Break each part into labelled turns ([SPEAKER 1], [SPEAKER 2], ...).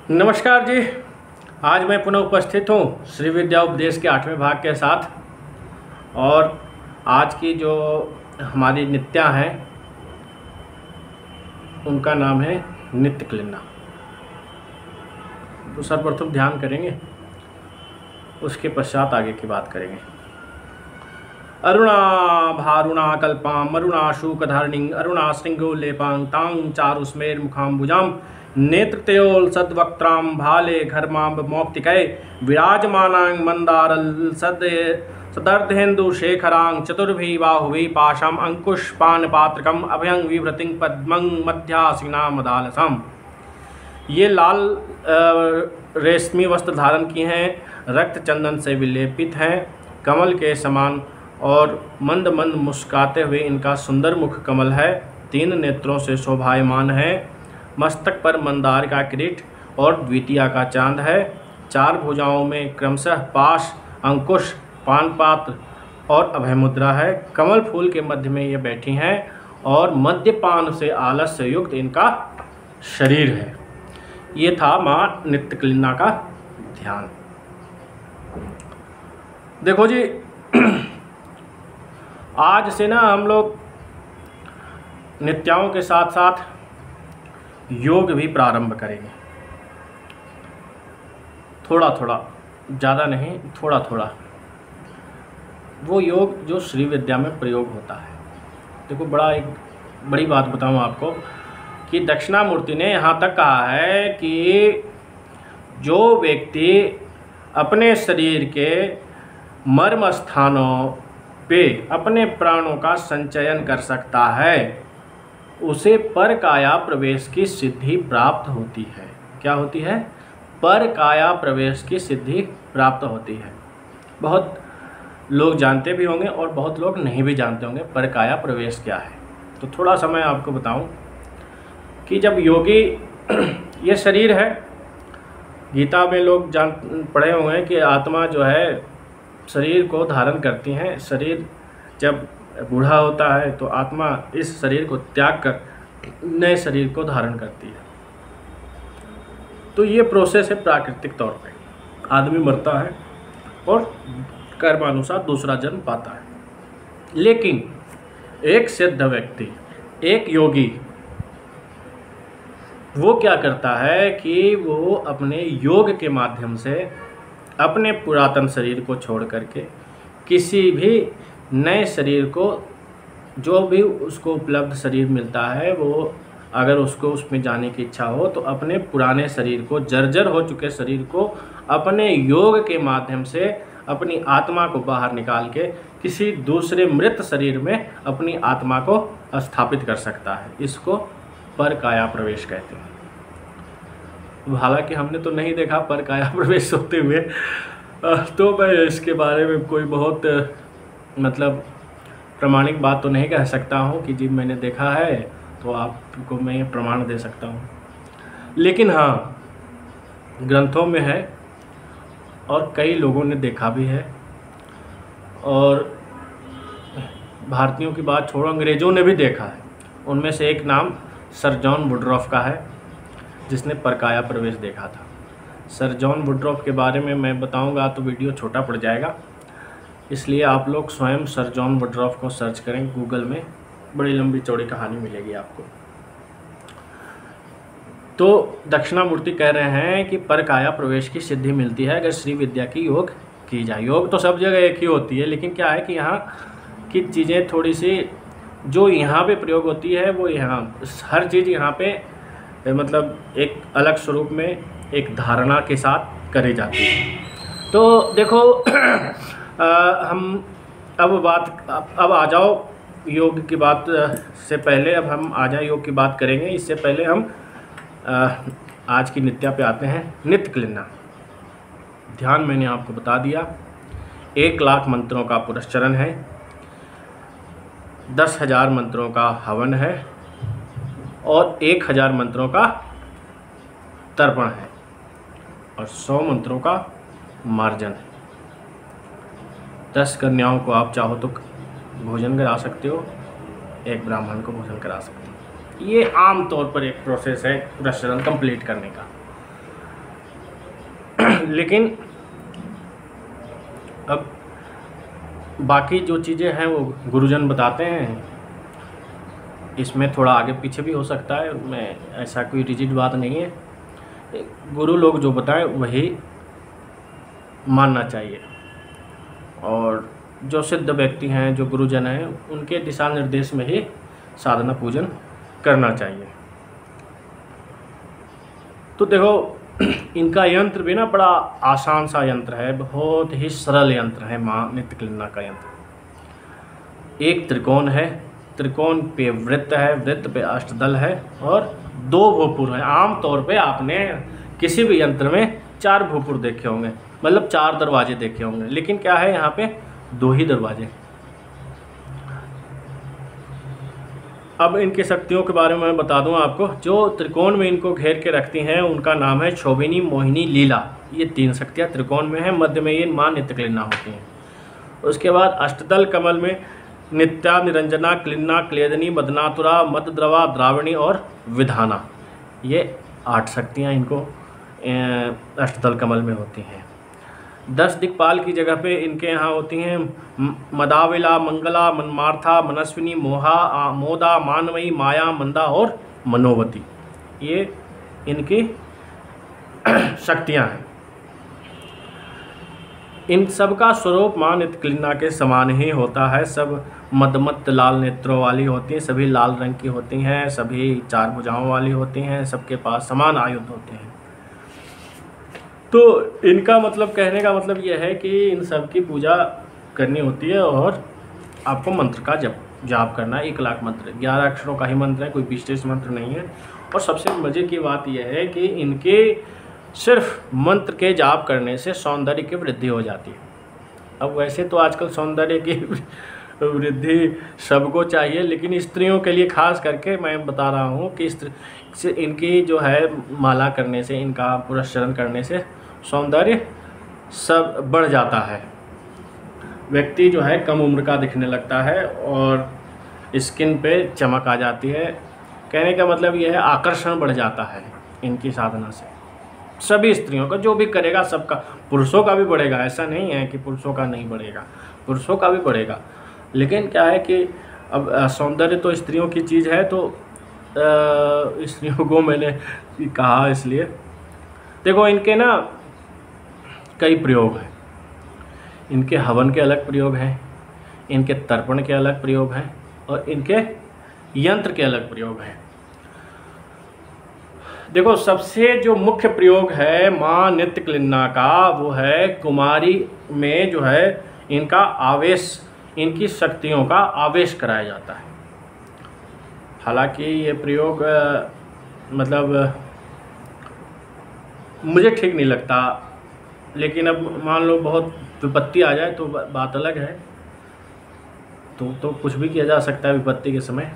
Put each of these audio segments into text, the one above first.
[SPEAKER 1] नमस्कार जी। आज मैं पुनः उपस्थित हूँ श्री विद्या उपदेश के 8वें भाग के साथ। और आज की जो हमारी नित्या हैं उनका नाम है नित्य क्लिन्ना। तो सर्वप्रथम ध्यान करेंगे, उसके पश्चात आगे की बात करेंगे। अरुणा भारुणा कल्पाम अरुणा शूकधारिणीं अरुणा श्रृंगोलेपां तां चारुस्मेर मुखाम्बुजां नेत्रतयोल सद्वक्त्रां भाले घर्मांब मौक्तिकै विराजमानां मंदारल सदर्धेन्दु शेखरां चतुर्भि बाहुभि पाशम अंकुश पानपात्रकम अभयं विभृतिं पद्मं मध्यासीना मदालसम। ये लाल रेशमी वस्त्र धारण की हैं, रक्त चंदन से विलेपित हैं, कमल के समान और मंद मंद मुस्काते हुए इनका सुंदर मुख कमल है। 3 नेत्रों से शोभायमान है। मस्तक पर मंदार का किरीट और द्वितीया का चांद है। 4 भुजाओं में क्रमशः पाश, अंकुश, पानपात्र और अभय मुद्रा है। कमल फूल के मध्य में ये बैठी हैं और मद्यपान से आलस्य युक्त इनका शरीर है। ये था माँ नित्य क्लिन्ना का ध्यान। देखो जी, आज से ना हम लोग नित्याओं के साथ साथ योग भी प्रारंभ करेंगे। थोड़ा थोड़ा, ज़्यादा नहीं, थोड़ा थोड़ा। वो योग जो श्री विद्या में प्रयोग होता है। देखो, एक बड़ी बात बताऊं आपको कि दक्षिणामूर्ति ने यहाँ तक कहा है कि जो व्यक्ति अपने शरीर के मर्म स्थानों पे अपने प्राणों का संचयन कर सकता है उसे पर काया प्रवेश की सिद्धि प्राप्त होती है। क्या होती है? पर काया प्रवेश की सिद्धि प्राप्त होती है। बहुत लोग जानते भी होंगे और बहुत लोग नहीं भी जानते होंगे पर काया प्रवेश क्या है। तो थोड़ा सा मैं आपको बताऊं कि जब योगी ये शरीर है, गीता में लोग पढ़े हुए हैं कि आत्मा जो है शरीर को धारण करती हैं। शरीर जब बूढ़ा होता है तो आत्मा इस शरीर को त्याग कर नए शरीर को धारण करती है। तो ये प्रोसेस है प्राकृतिक तौर पे। आदमी मरता है और कर्मानुसार दूसरा जन्म पाता है। लेकिन एक सिद्ध व्यक्ति, एक योगी, वो क्या करता है कि वो अपने योग के माध्यम से अपने पुरातन शरीर को छोड़ करके किसी भी नए शरीर को, जो भी उसको उपलब्ध शरीर मिलता है, वो अगर उसको उसमें जाने की इच्छा हो तो अपने पुराने शरीर को, जर्जर हो चुके शरीर को अपने योग के माध्यम से अपनी आत्मा को बाहर निकाल के किसी दूसरे मृत शरीर में अपनी आत्मा को स्थापित कर सकता है। इसको पर काया प्रवेश कहते हैं। हालांकि हमने तो नहीं देखा पर काया प्रवेश होते हुए, तो मैं इसके बारे में कोई बहुत प्रामाणिक बात तो नहीं कह सकता हूँ कि जी मैंने देखा है तो आपको मैं ये प्रमाण दे सकता हूँ। लेकिन हाँ, ग्रंथों में है और कई लोगों ने देखा भी है। और भारतीयों की बात छोड़ो, अंग्रेज़ों ने भी देखा है। उनमें से एक नाम सर जॉन वुडरॉफ का है, जिसने परकाया प्रवेश देखा था। सर जॉन वुडरॉफ के बारे में मैं बताऊंगा तो वीडियो छोटा पड़ जाएगा, इसलिए आप लोग स्वयं सर जॉन वुडरॉफ को सर्च करें गूगल में, बड़ी लंबी चौड़ी कहानी मिलेगी आपको। तो दक्षिणामूर्ति कह रहे हैं कि परकाया प्रवेश की सिद्धि मिलती है अगर श्री विद्या की योग की जाए। योग तो सब जगह एक ही होती है, लेकिन क्या है कि यहाँ की चीज़ें थोड़ी सी जो यहाँ पे प्रयोग होती है वो यहाँ हर चीज़ यहाँ पे एक अलग स्वरूप में एक धारणा के साथ करी जाती है। तो देखो हम अब आ जाओ योग की बात से पहले, अब हम आ जाए योग की बात करेंगे। इससे पहले हम आज की नित्या पे आते हैं। नित्य क्लिन्ना ध्यान मैंने आपको बता दिया। 1 लाख मंत्रों का पुरस्चरण है, 10,000 मंत्रों का हवन है और 1,000 मंत्रों का तर्पण है और 100 मंत्रों का मार्जन है। 10 कन्याओं को आप चाहो तो भोजन करा सकते हो, 1 ब्राह्मण को भोजन करा सकते हो। ये आम तौर पर एक प्रोसेस है पुरस्चरण कंप्लीट करने का। लेकिन अब बाकी जो चीज़ें हैं वो गुरुजन बताते हैं, इसमें थोड़ा आगे पीछे भी हो सकता है, मैं ऐसा कोई रिजिड बात नहीं है, गुरु लोग जो बताएं वही मानना चाहिए। और जो सिद्ध व्यक्ति हैं, जो गुरुजन हैं, उनके दिशा निर्देश में ही साधना पूजन करना चाहिए। तो देखो इनका यंत्र भी ना बड़ा आसान सा यंत्र है, बहुत ही सरल यंत्र है माँ नित्य क्लिन्ना का यंत्र। एक त्रिकोण है, त्रिकोण पे वृत्त है, वृत्त पे अष्टदल है और 2 भूपुर हैं। आमतौर पे आपने किसी भी यंत्र में 4 भूपुर देखे होंगे, मतलब 4 दरवाजे देखे होंगे, लेकिन क्या है यहाँ पे 2 ही दरवाजे। अब इनकी शक्तियों के बारे में मैं बता दूं आपको। जो त्रिकोण में इनको घेर के रखती हैं उनका नाम है क्षोभिनी, मोहिनी, लीला। ये 3 शक्तियाँ त्रिकोण में हैं, मध्य में ये माँ नित्य क्लिन्ना होती हैं। उसके बाद अष्टदल कमल में नित्या, निरंजना, क्लिन्ना, क्लेदनी, मदनातुरा, मदद्रवा, द्रावणी और विधाना, ये 8 शक्तियाँ इनको अष्टदल कमल में होती हैं। 10 दिक्पाल की जगह पे इनके यहाँ होती हैं मदाविला, मंगला, मनमार्था, मनस्विनी, मोहा, मोदा, मानवई, माया, मंदा और मनोवती, ये इनकी शक्तियाँ हैं। इन सब का स्वरूप माँ नित्य क्लिन्ना के समान ही होता है। सब मदमत्त लाल नेत्रों वाली होती हैं, सभी लाल रंग की होती हैं, सभी 4 भुजाओं वाली होती हैं, सबके पास समान आयुध होते हैं। तो इनका मतलब, कहने का मतलब यह है कि इन सब की पूजा करनी होती है और आपको मंत्र का जाप करना है। 1 लाख मंत्र, 11 अक्षरों का ही मंत्र है, कोई विशेष मंत्र नहीं है। और सबसे मज़े की बात यह है कि इनके सिर्फ मंत्र के जाप करने से सौंदर्य की वृद्धि हो जाती है। अब वैसे तो आजकल सौंदर्य की वृद्धि सबको चाहिए, लेकिन स्त्रियों के लिए खास करके मैं बता रहा हूँ कि इनकी जो है माला करने से, इनका पुरस्चरण करने से सौंदर्य सब बढ़ जाता है। व्यक्ति जो है कम उम्र का दिखने लगता है और स्किन पे चमक आ जाती है। कहने का मतलब यह है आकर्षण बढ़ जाता है इनकी साधना से। सभी स्त्रियों का जो भी करेगा सबका, पुरुषों का भी बढ़ेगा, ऐसा नहीं है कि पुरुषों का नहीं बढ़ेगा, पुरुषों का भी बढ़ेगा। लेकिन क्या है कि अब सौंदर्य तो स्त्रियों की चीज़ है, तो स्त्रियों को मैंने कहा इसलिए। देखो इनके ना कई प्रयोग हैं, इनके हवन के अलग प्रयोग हैं, इनके तर्पण के अलग प्रयोग हैं और इनके यंत्र के अलग प्रयोग हैं। देखो सबसे जो मुख्य प्रयोग है माँ नित्य क्लिन्ना का, वो है कुमारी में जो है इनका आवेश, इनकी शक्तियों का आवेश कराया जाता है। हालांकि ये प्रयोग मतलब मुझे ठीक नहीं लगता, लेकिन अब मान लो बहुत विपत्ति आ जाए तो बात अलग है, तो कुछ भी किया जा सकता है विपत्ति के समय।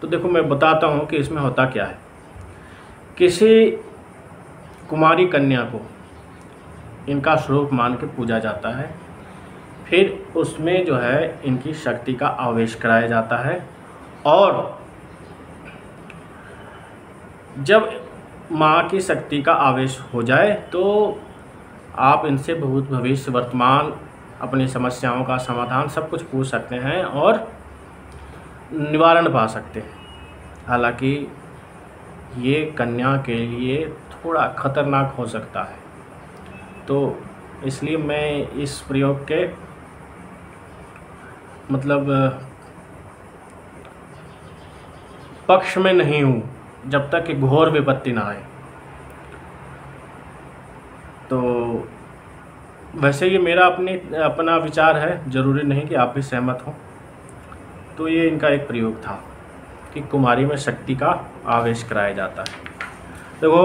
[SPEAKER 1] तो देखो मैं बताता हूँ कि इसमें होता क्या है। किसी कुमारी कन्या को इनका स्वरूप मान के पूजा जाता है, फिर उसमें जो है इनकी शक्ति का आवेश कराया जाता है, और जब माँ की शक्ति का आवेश हो जाए तो आप इनसे भूत भविष्य वर्तमान अपनी समस्याओं का समाधान सब कुछ पूछ सकते हैं और निवारण पा सकते हैं। हालांकि ये कन्या के लिए थोड़ा खतरनाक हो सकता है, तो इसलिए मैं इस प्रयोग के मतलब पक्ष में नहीं हूँ जब तक कि घोर विपत्ति ना आए। तो वैसे ये मेरा अपना विचार है, ज़रूरी नहीं कि आप भी सहमत हो। तो ये इनका एक प्रयोग था कि कुमारी में शक्ति का आवेश कराया जाता है। देखो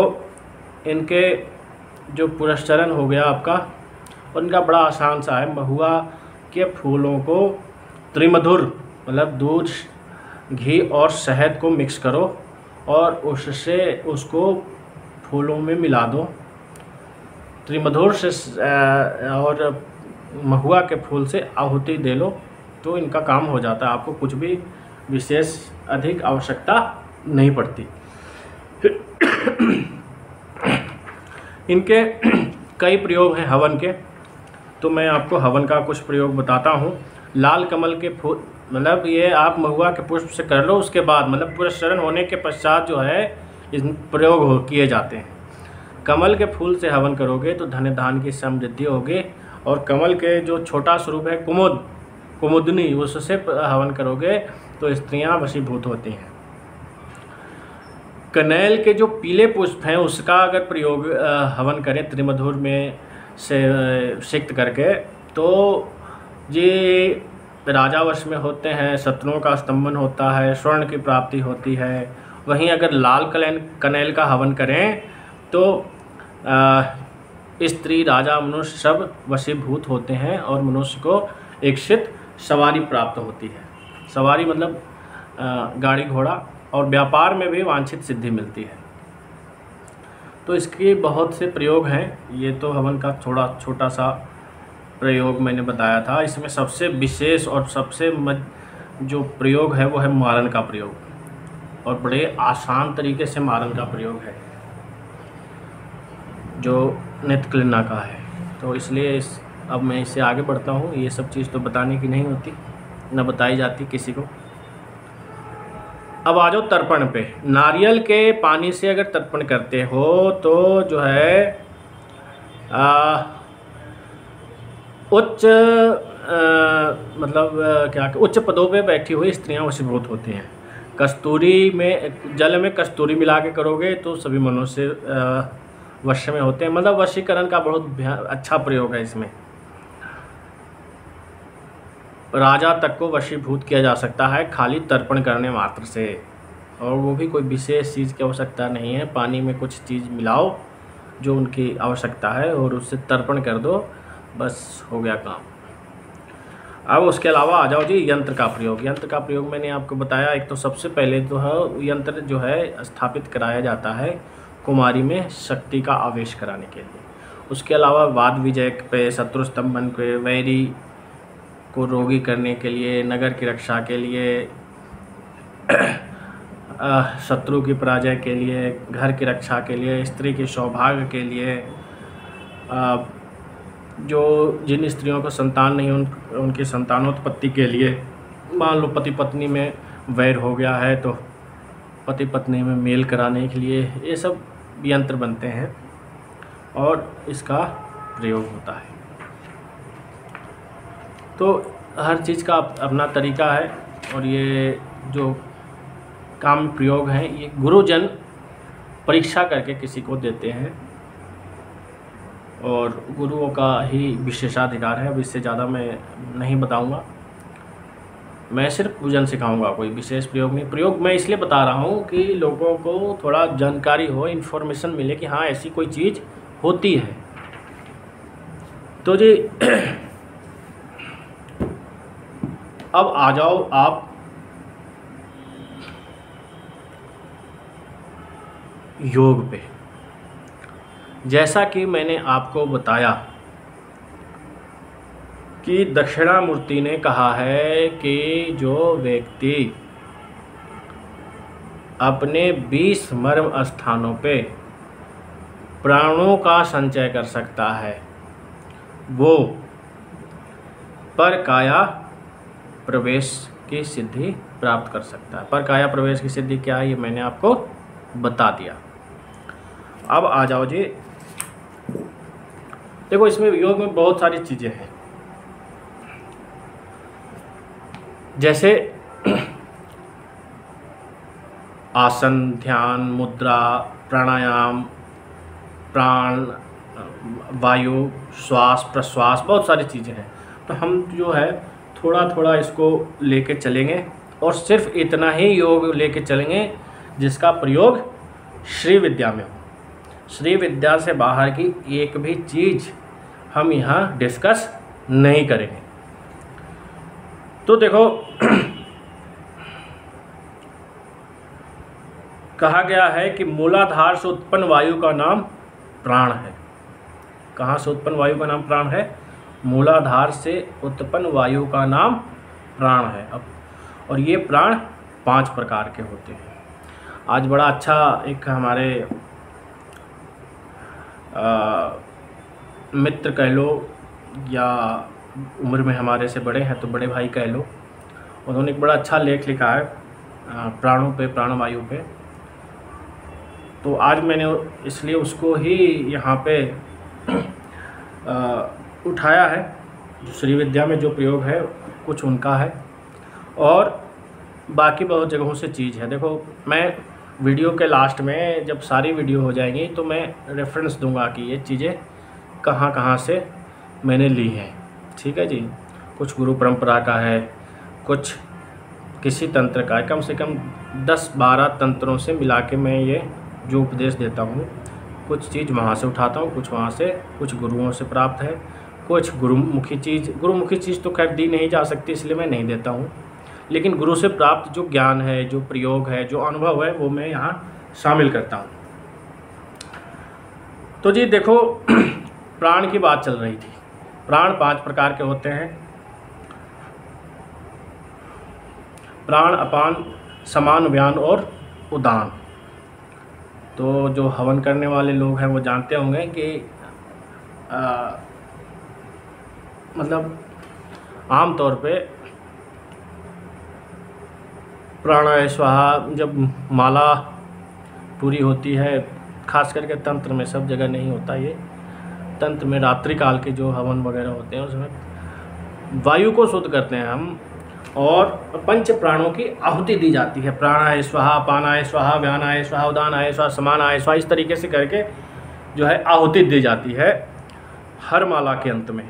[SPEAKER 1] इनके जो पुरस्चरण हो गया आपका, उनका बड़ा आसान सा है। महुआ के फूलों को त्रिमधुर, मतलब दूध, घी और शहद को मिक्स करो और उससे उसको फूलों में मिला दो। त्रिमधुर से और महुआ के फूल से आहुति दे लो तो इनका काम हो जाता है। आपको कुछ भी विशेष अधिक आवश्यकता नहीं पड़ती। इनके कई प्रयोग हैं हवन के, तो मैं आपको हवन का कुछ प्रयोग बताता हूँ। लाल कमल के फूल, मतलब ये आप महुआ के पुष्प से कर लो, उसके बाद मतलब पुरस्चरण होने के पश्चात जो है इस प्रयोग किए जाते हैं। कमल के फूल से हवन करोगे तो धन धान की समृद्धि होगी, और कमल के जो छोटा स्वरूप है कुमुदनी, उससे हवन करोगे तो स्त्रियां वशीभूत होती हैं। कनेल के जो पीले पुष्प हैं उसका अगर प्रयोग हवन करें त्रिमधुर में से सिक्त करके, तो ये राजा वश में होते हैं, शत्रुओं का स्तंभन होता है, स्वर्ण की प्राप्ति होती है। वहीं अगर लाल कनेल का हवन करें तो स्त्री राजा मनुष्य सब वशीभूत होते हैं, और मनुष्य को इच्छित सवारी प्राप्त होती है। सवारी मतलब गाड़ी घोड़ा, और व्यापार में भी वांछित सिद्धि मिलती है। तो इसके बहुत से प्रयोग हैं, ये तो हवन का थोड़ा छोटा सा प्रयोग मैंने बताया था। इसमें सबसे विशेष और सबसे जो प्रयोग है वो है मारन का प्रयोग, और बड़े आसान तरीके से मारन का प्रयोग है जो नित्य क्लिन्ना का है। तो इसलिए अब मैं इससे आगे बढ़ता हूँ। ये सब चीज़ तो बताने की नहीं होती, न बताई जाती किसी को। अब आ जाओ तर्पण पे। नारियल के पानी से अगर तर्पण करते हो तो जो है उच्च उच्च पदों पे बैठी हुई स्त्रियां वशीभूत होती हैं। कस्तूरी में, जल में कस्तूरी मिला के करोगे तो सभी मनुष्य वश में होते हैं। मतलब वशीकरण का बहुत अच्छा प्रयोग है इसमें। राजा तक को वशीभूत किया जा सकता है खाली तर्पण करने मात्र से, और वो भी कोई विशेष चीज़ की आवश्यकता नहीं है। पानी में कुछ चीज़ मिलाओ जो उनकी आवश्यकता है और उससे तर्पण कर दो, बस हो गया काम। अब उसके अलावा आ जाओ जी यंत्र का प्रयोग। यंत्र का प्रयोग मैंने आपको बताया, एक तो सबसे पहले तो है यंत्र जो है स्थापित कराया जाता है कुमारी में शक्ति का आवेश कराने के लिए। उसके अलावा वाद विजय पे, शत्रु स्तंभन पे, वैरी को रोगी करने के लिए, नगर की रक्षा के लिए, शत्रु की पराजय के लिए, घर की रक्षा के लिए, स्त्री के सौभाग्य के लिए, जो जिन स्त्रियों को संतान नहीं उनकी संतानोत्पत्ति के लिए। मान लो पति पत्नी में वैर हो गया है तो पति पत्नी में मेल कराने के लिए ये सब यंत्र बनते हैं और इसका प्रयोग होता है। तो हर चीज़ का अपना तरीका है, और ये जो काम प्रयोग हैं ये गुरुजन परीक्षा करके किसी को देते हैं, और गुरुओं का ही विशेषाधिकार है। अब इससे ज़्यादा मैं नहीं बताऊंगा, मैं सिर्फ पूजन सिखाऊंगा, कोई विशेष प्रयोग नहीं। प्रयोग मैं इसलिए बता रहा हूँ कि लोगों को थोड़ा जानकारी हो, इन्फॉर्मेशन मिले कि हाँ ऐसी कोई चीज़ होती है। तो जी अब आ जाओ आप योग पे। जैसा कि मैंने आपको बताया कि दक्षिणामूर्ति ने कहा है कि जो व्यक्ति अपने 20 मर्म स्थानों पे प्राणों का संचय कर सकता है वो परकाया प्रवेश की सिद्धि प्राप्त कर सकता है। परकाया प्रवेश की सिद्धि क्या है ये मैंने आपको बता दिया। अब आ जाओ जी, देखो इसमें योग में बहुत सारी चीज़ें हैं, जैसे आसन, ध्यान, मुद्रा, प्राणायाम, प्राण, वायु, श्वास, प्रश्वास, बहुत सारी चीज़ें हैं। तो हम जो है थोड़ा थोड़ा इसको लेके चलेंगे, और सिर्फ इतना ही योग लेके चलेंगे जिसका प्रयोग श्री विद्या में हो। श्री विद्या से बाहर की एक भी चीज़ हम यहाँ डिस्कस नहीं करेंगे। तो देखो कहा गया है कि मूलाधार से उत्पन्न वायु का नाम प्राण है। कहाँ से उत्पन्न वायु का नाम प्राण है? मूलाधार से उत्पन्न वायु का नाम प्राण है। अब और ये प्राण 5 प्रकार के होते हैं। आज बड़ा अच्छा एक हमारे मित्र कह लो या उम्र में हमारे से बड़े हैं तो बड़े भाई कह लो, उन्होंने एक बड़ा अच्छा लेख लिखा है प्राणों पे, प्राणवायु पे। तो आज मैंने इसलिए उसको ही यहाँ पे उठाया है। जो श्री विद्या में जो प्रयोग है कुछ उनका है और बाकी बहुत जगहों से चीज़ है। देखो, मैं वीडियो के लास्ट में जब सारी वीडियो हो जाएंगी तो मैं रेफरेंस दूंगा कि ये चीज़ें कहाँ कहाँ से मैंने ली हैं। ठीक है जी। कुछ गुरु परंपरा का है, कुछ किसी तंत्र का है, कम से कम 10-12 तंत्रों से मिला के मैं ये जो उपदेश देता हूँ, कुछ चीज़ वहाँ से उठाता हूँ, कुछ वहाँ से, कुछ गुरुओं से प्राप्त है, कुछ गुरुमुखी चीज़ तो खैर दी नहीं जा सकती इसलिए मैं नहीं देता हूँ, लेकिन गुरु से प्राप्त जो ज्ञान है, जो प्रयोग है, जो अनुभव है, वो मैं यहाँ शामिल करता हूँ। तो जी देखो, प्राण की बात चल रही थी। प्राण 5 प्रकार के होते हैं: प्राण, अपान, समान, व्यान और उदान। तो जो हवन करने वाले लोग हैं वो जानते होंगे कि मतलब आम तौर पे प्राणाय स्वाहा जब माला पूरी होती है, खास करके तंत्र में, सब जगह नहीं होता ये, तंत्र में रात्रि काल के जो हवन वगैरह होते हैं उसमें वायु को शुद्ध करते हैं हम और 5 प्राणों की आहुति दी जाती है। प्राणाय स्वाहा, अपानाय स्वाहा, व्यानाय स्वाहा, उदानाय स्वाहा, समानाय स्वाहा, इस तरीके से करके जो है आहुति दी जाती है हर माला के अंत में।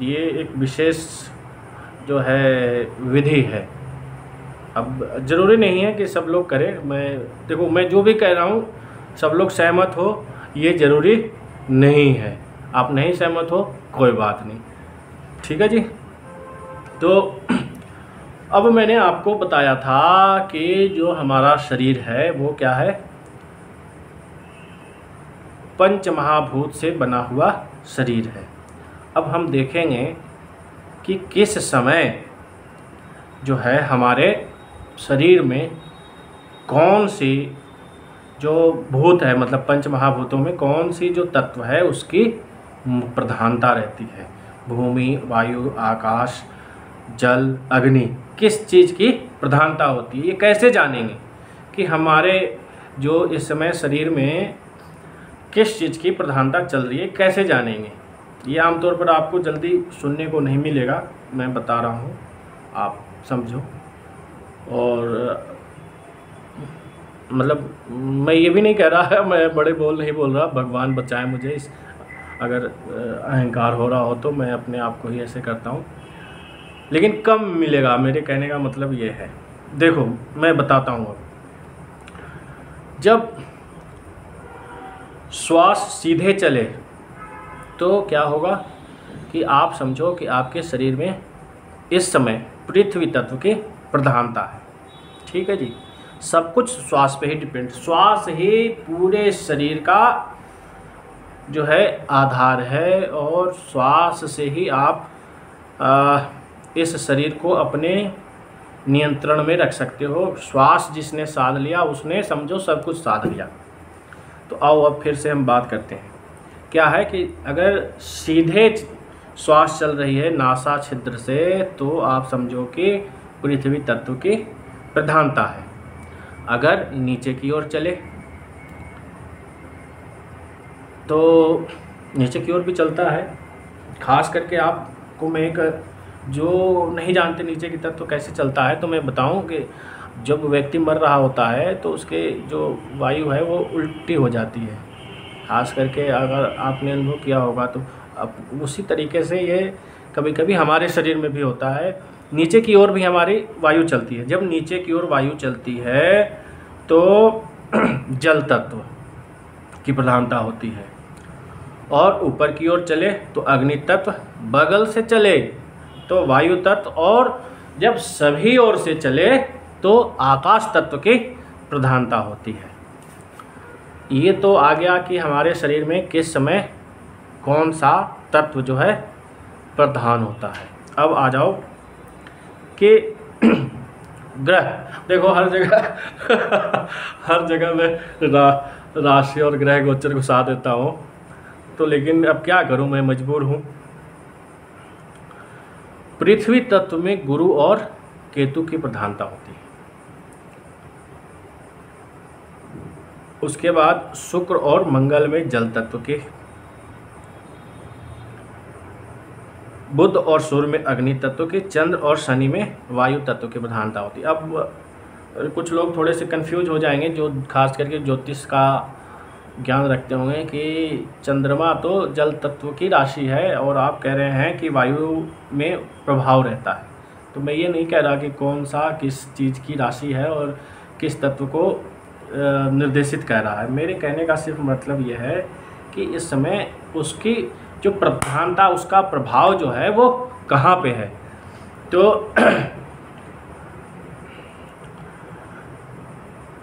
[SPEAKER 1] ये एक विशेष जो है विधि है। अब ज़रूरी नहीं है कि सब लोग करें। मैं जो भी कह रहा हूँ सब लोग सहमत हो ये ज़रूरी नहीं है। आप नहीं सहमत हो कोई बात नहीं, ठीक है जी। तो अब मैंने आपको बताया था कि जो हमारा शरीर है वो क्या है, 5 महाभूत से बना हुआ शरीर है। अब हम देखेंगे कि किस समय जो है हमारे शरीर में कौन सी जो भूत है, मतलब 5 महाभूतों में कौन सी जो तत्व है उसकी प्रधानता रहती है। भूमि, वायु, आकाश, जल, अग्नि, किस चीज़ की प्रधानता होती है, ये कैसे जानेंगे कि हमारे जो इस समय शरीर में किस चीज़ की प्रधानता चल रही है, कैसे जानेंगे? ये आमतौर पर आपको जल्दी सुनने को नहीं मिलेगा, मैं बता रहा हूँ, आप समझो। और मतलब मैं ये भी नहीं कह रहा है, मैं बड़े बोल नहीं बोल रहा, भगवान बचाए मुझे इस अगर अहंकार हो रहा हो तो मैं अपने आप को ही ऐसे करता हूँ, लेकिन कम मिलेगा। मेरे कहने का मतलब ये है, देखो मैं बताता हूँ। जब श्वास सीधे चले तो क्या होगा कि आप समझो कि आपके शरीर में इस समय पृथ्वी तत्व की प्रधानता है। ठीक है जी। सब कुछ श्वास पे ही डिपेंड, श्वास ही पूरे शरीर का जो है आधार है और श्वास से ही आप इस शरीर को अपने नियंत्रण में रख सकते हो। श्वास जिसने साध लिया उसने समझो सब कुछ साध लिया। तो आओ अब फिर से हम बात करते हैं। क्या है कि अगर सीधे श्वास चल रही है नासा छिद्र से तो आप समझो कि पृथ्वी तत्व की प्रधानता है। अगर नीचे की ओर चले तो नीचे की ओर भी चलता है। खास करके आपको मैं एक जो नहीं जानते नीचे की तत्व कैसे चलता है तो मैं बताऊं कि जब व्यक्ति मर रहा होता है तो उसके जो वायु है वो उल्टी हो जाती है। खास करके अगर आपने अनुभव किया होगा तो अब उसी तरीके से ये कभी कभी हमारे शरीर में भी होता है। नीचे की ओर भी हमारी वायु चलती है। जब नीचे की ओर वायु चलती है तो जल तत्व की प्रधानता होती है और ऊपर की ओर चले तो अग्नि तत्व, बगल से चले तो वायु तत्व और जब सभी ओर से चले तो आकाश तत्व की प्रधानता होती है। ये तो आ गया कि हमारे शरीर में किस समय कौन सा तत्व जो है प्रधान होता है। अब आ जाओ कि ग्रह, देखो हर जगह हर जगह मैं राशि और ग्रह गोचर घुसा देता हूँ तो लेकिन अब क्या करूं, मैं मजबूर हूं। पृथ्वी तत्व में गुरु और केतु की प्रधानता होती है। उसके बाद शुक्र और मंगल में जल तत्व के, बुध और सूर्य में अग्नि तत्व के, चंद्र और शनि में वायु तत्व की प्रधानता होती है। अब कुछ लोग थोड़े से कंफ्यूज हो जाएंगे जो खास करके ज्योतिष का ज्ञान रखते होंगे कि चंद्रमा तो जल तत्व की राशि है और आप कह रहे हैं कि वायु में प्रभाव रहता है। तो मैं ये नहीं कह रहा कि कौन सा किस चीज़ की राशि है और किस तत्व को निर्देशित कर रहा है। मेरे कहने का सिर्फ मतलब ये है कि इस समय उसकी जो प्रधानता, उसका प्रभाव जो है वो कहाँ पे है। तो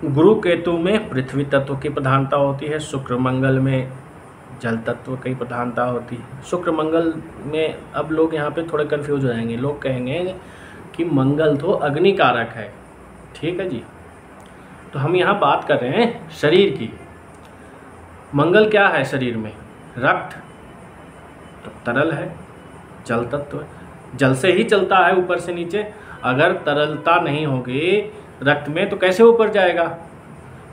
[SPEAKER 1] गुरु केतु में पृथ्वी तत्व की प्रधानता होती है, शुक्र मंगल में जल तत्व की प्रधानता होती है। शुक्र मंगल में अब लोग यहाँ पे थोड़े कंफ्यूज हो जाएंगे, लोग कहेंगे कि मंगल तो अग्नि कारक है, ठीक है जी। तो हम यहाँ बात कर रहे हैं शरीर की। मंगल क्या है शरीर में? रक्त, तो तरल है, जल तत्व है, जल से ही चलता है ऊपर से नीचे। अगर तरलता नहीं होगी रक्त में तो कैसे ऊपर जाएगा?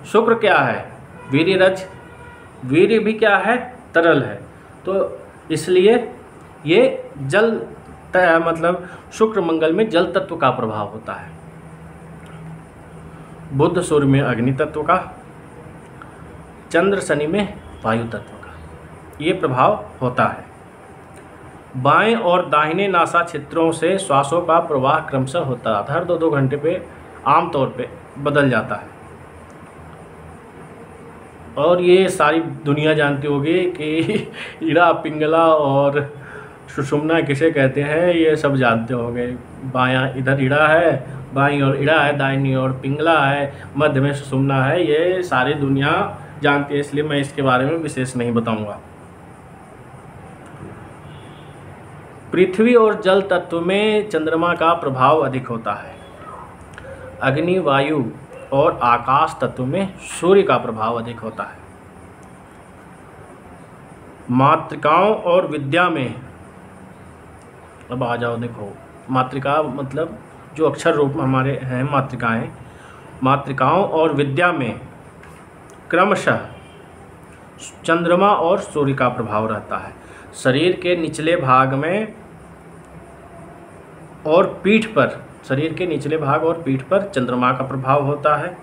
[SPEAKER 1] शुक्र क्या है? वीर्यरज, वीर्य भी क्या है? तरल है। तो इसलिए ये जल मतलब शुक्र मंगल में जल तत्व का प्रभाव होता है। बुध सूर्य में अग्नि तत्व का, चंद्र शनि में वायु तत्व का ये प्रभाव होता है। बाएं और दाहिने नासा क्षेत्रों से श्वासों का प्रवाह क्रमशः होता है, हर 2-2 घंटे पे आमतौर पे बदल जाता है। और ये सारी दुनिया जानती होगी कि ईड़ा, पिंगला और सुषुम्ना किसे कहते हैं, ये सब जानते होंगे। बायां इधर ईड़ा है, बाईं ओर ईड़ा है, दाहिनी ओर पिंगला है, मध्य में सुषुम्ना है। ये सारी दुनिया जानती है, इसलिए मैं इसके बारे में विशेष नहीं बताऊंगा। पृथ्वी और जल तत्व में चंद्रमा का प्रभाव अधिक होता है। अग्नि, वायु और आकाश तत्व में सूर्य का प्रभाव अधिक होता है। मातृकाओं और विद्या में, अब आ जाओ, देखो मातृका मतलब जो अक्षर रूप में हमारे हैं मातृकाएं, मातृकाओं और विद्या में क्रमशः चंद्रमा और सूर्य का प्रभाव रहता है। शरीर के निचले भाग में और पीठ पर, शरीर के निचले भाग और पीठ पर चंद्रमा का प्रभाव होता है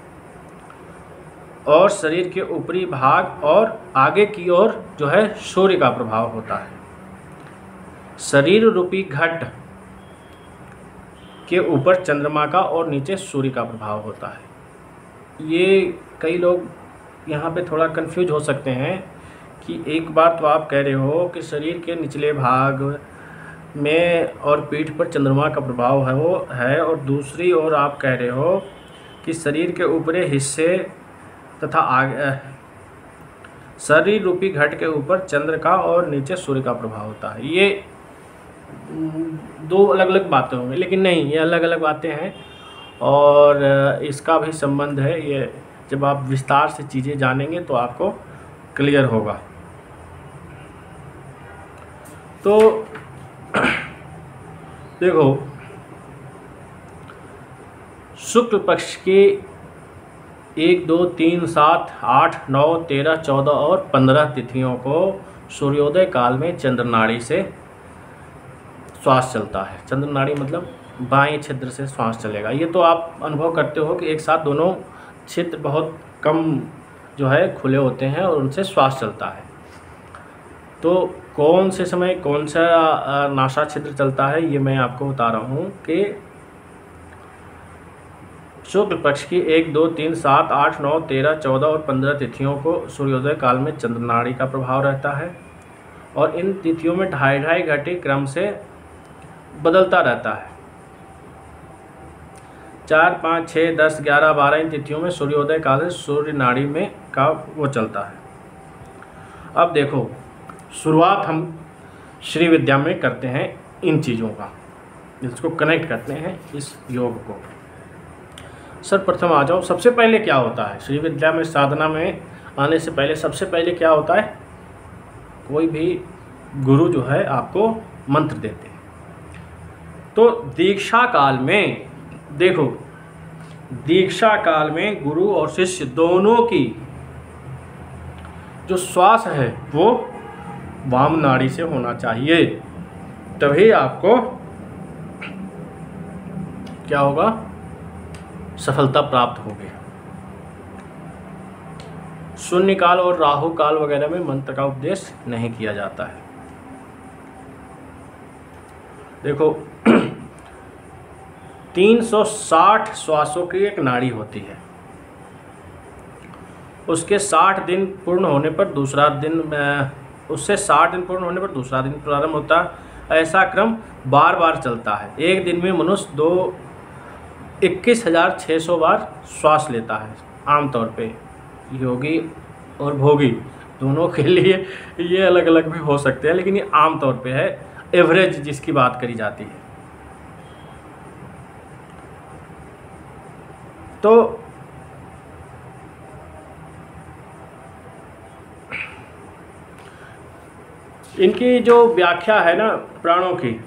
[SPEAKER 1] और शरीर के ऊपरी भाग और आगे की ओर जो है सूर्य का प्रभाव होता है। शरीर रूपी घट के ऊपर चंद्रमा का और नीचे सूर्य का प्रभाव होता है। ये कई लोग यहाँ पे थोड़ा कंफ्यूज हो सकते हैं कि एक बात तो आप कह रहे हो कि शरीर के निचले भाग में और पीठ पर चंद्रमा का प्रभाव है वो है, और दूसरी ओर आप कह रहे हो कि शरीर के ऊपरी हिस्से तथा आगे शरीर रूपी घट के ऊपर चंद्र का और नीचे सूर्य का प्रभाव होता है। ये दो अलग अलग बातें होंगी, लेकिन नहीं, ये अलग अलग बातें हैं और इसका भी संबंध है। ये जब आप विस्तार से चीज़ें जानेंगे तो आपको क्लियर होगा। तो देखो, शुक्ल पक्ष के 1, 2, 3, 7, 8, 9, 13, 14 और 15 तिथियों को सूर्योदय काल में चंद्रनाड़ी से श्वास चलता है। चंद्रनाड़ी मतलब बाएं छिद्र से श्वास चलेगा। ये तो आप अनुभव करते हो कि एक साथ दोनों छिद्र बहुत कम जो है खुले होते हैं और उनसे श्वास चलता है। तो कौन से समय कौन सा नासा छिद्र चलता है ये मैं आपको बता रहा हूँ कि शुक्ल पक्ष की 1, 2, 3, 7, 8, 9, 13, 14 और 15 तिथियों को सूर्योदय काल में चंद्रनाड़ी का प्रभाव रहता है और इन तिथियों में 2.5 घंटे क्रम से बदलता रहता है। 4, 5, 6, 10, 11, 12 इन तिथियों में सूर्योदय काल से सूर्य नाड़ी में का वो चलता है। अब देखो, शुरुआत हम श्री विद्या में करते हैं इन चीज़ों का, इसको कनेक्ट करते हैं इस योग को। सर्वप्रथम आ जाओ, सबसे पहले क्या होता है श्री विद्या में? साधना में आने से पहले सबसे पहले क्या होता है? कोई भी गुरु जो है आपको मंत्र देते हैं। तो दीक्षा काल में देखो, दीक्षा काल में गुरु और शिष्य दोनों की जो श्वास है वो वाम नाड़ी से होना चाहिए, तभी आपको क्या होगा, सफलता प्राप्त होगी। शून्य काल और राहु काल वगैरह में मंत्र का उपदेश नहीं किया जाता है। देखो 360 श्वासों की एक नाड़ी होती है, उसके 60 दिन पूर्ण होने पर दूसरा दिन, उससे 60 दिन पूर्ण होने पर दूसरा दिन प्रारंभ होता है। ऐसा क्रम बार बार चलता है। एक दिन में मनुष्य 21,600 बार श्वास लेता है। आमतौर पे योगी और भोगी दोनों के लिए ये अलग अलग भी हो सकते हैं, लेकिन ये आमतौर पे है, एवरेज जिसकी बात करी जाती है। तो इनकी जो व्याख्या है ना प्राणों की,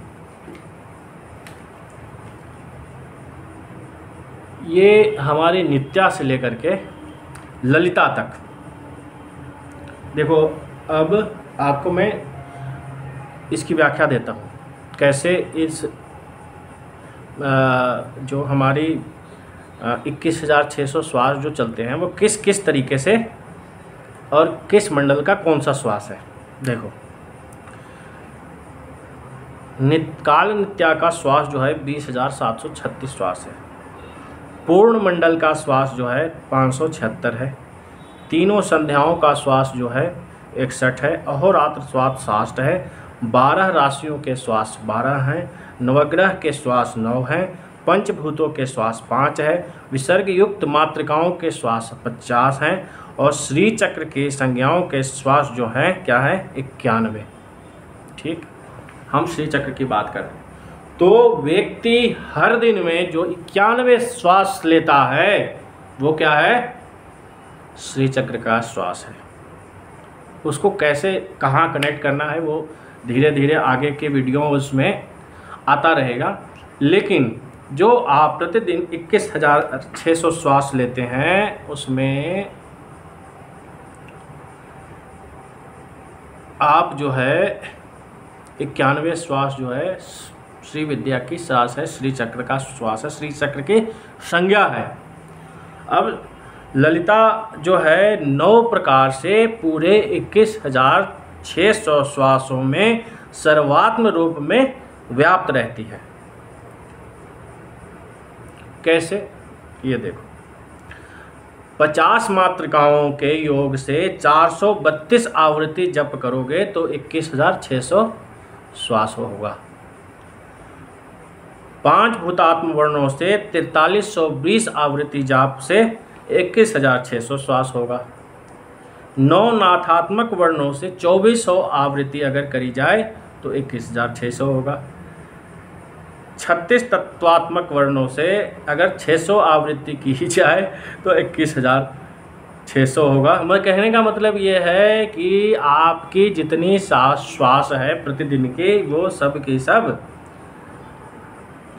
[SPEAKER 1] ये हमारी नित्या से लेकर के ललिता तक। देखो अब आपको मैं इसकी व्याख्या देता हूँ, कैसे इस जो हमारी 21,600 श्वास जो चलते हैं वो किस किस तरीके से और किस मंडल का कौन सा श्वास है। देखो काल नित्या का श्वास जो है 20,736 श्वास है। पूर्ण मंडल का श्वास जो है 576 है। तीनों संध्याओं का श्वास जो है 61 है। अहोरात्र श्वास 60 है। 12 राशियों के श्वास 12 हैं। नवग्रह के श्वास 9 हैं। पंचभूतों के श्वास 5 है। विसर्ग युक्त मातृकाओं के श्वास 50 हैं। और श्री चक्र के संज्ञाओं के श्वास जो हैं क्या है 91। ठीक, हम श्री चक्र की बात कर रहे हैं। तो व्यक्ति हर दिन में जो 91 श्वास लेता है वो क्या है, श्री चक्र का श्वास है। उसको कैसे कहाँ कनेक्ट करना है वो धीरे धीरे आगे के वीडियो उसमें आता रहेगा। लेकिन जो आप प्रतिदिन 21,600 श्वास लेते हैं उसमें आप जो है 91 श्वास जो है श्री विद्या की श्वास है, श्री चक्र का श्वास है, श्री चक्र की संज्ञा है। अब ललिता जो है 9 प्रकार से पूरे 21,600 श्वासों में सर्वात्म रूप में व्याप्त रहती है। कैसे, ये देखो 50 मातृकाओं के योग से 432 आवृत्ति जप करोगे तो 21,600 श्वास होगा। 5 भूतात्म वर्णों से 4320 आवृत्ति जाप से 21,600 श्वास होगा। 9 नाथात्मक वर्णों से 2400 आवृत्ति अगर करी जाए तो 21,600 होगा। 36 तत्वात्मक वर्णों से अगर 600 आवृत्ति की जाए तो 21,600 होगा। मैं कहने का मतलब ये है कि आपकी जितनी श्वास है प्रतिदिन की वो सब की सब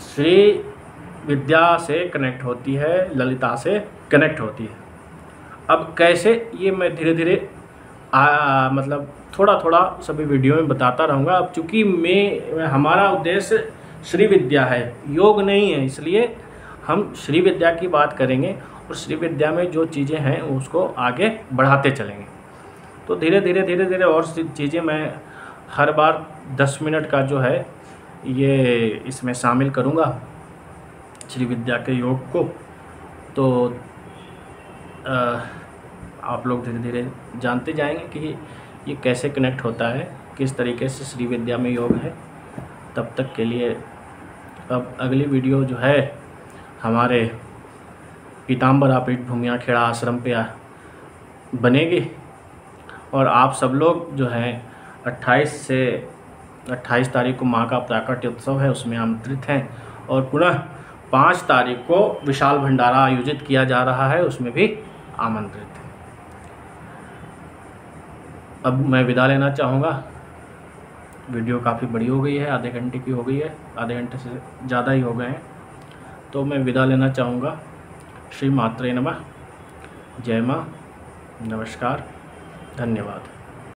[SPEAKER 1] श्री विद्या से कनेक्ट होती है, ललिता से कनेक्ट होती है। अब कैसे, ये मैं धीरे धीरे मतलब थोड़ा थोड़ा सभी वीडियो में बताता रहूँगा। अब चूँकि हमारा उद्देश्य श्री विद्या है, योग नहीं है, इसलिए हम श्री विद्या की बात करेंगे और श्री विद्या में जो चीज़ें हैं उसको आगे बढ़ाते चलेंगे। तो धीरे धीरे और चीज़ें मैं हर बार 10 मिनट का जो है ये इसमें शामिल करूँगा श्री विद्या के योग को। तो आप लोग धीरे धीरे जानते जाएंगे कि ये कैसे कनेक्ट होता है, किस तरीके से श्री विद्या में योग है। तब तक के लिए अब अगली वीडियो जो है हमारे पीताम्बर आपीठ भूमिया खेड़ा आश्रम पे बनेगी। और आप सब लोग जो हैं 28 तारीख को माँ का प्राकट्य उत्सव है, उसमें आमंत्रित हैं। और पुनः 5 तारीख को विशाल भंडारा आयोजित किया जा रहा है, उसमें भी आमंत्रित हैं। अब मैं विदा लेना चाहूँगा। वीडियो काफ़ी बड़ी हो गई है, आधे घंटे की हो गई है, आधे घंटे से ज़्यादा ही हो गए हैं, तो मैं विदा लेना चाहूँगा। श्री मात्रे नमः। जय माँ। नमस्कार। धन्यवाद।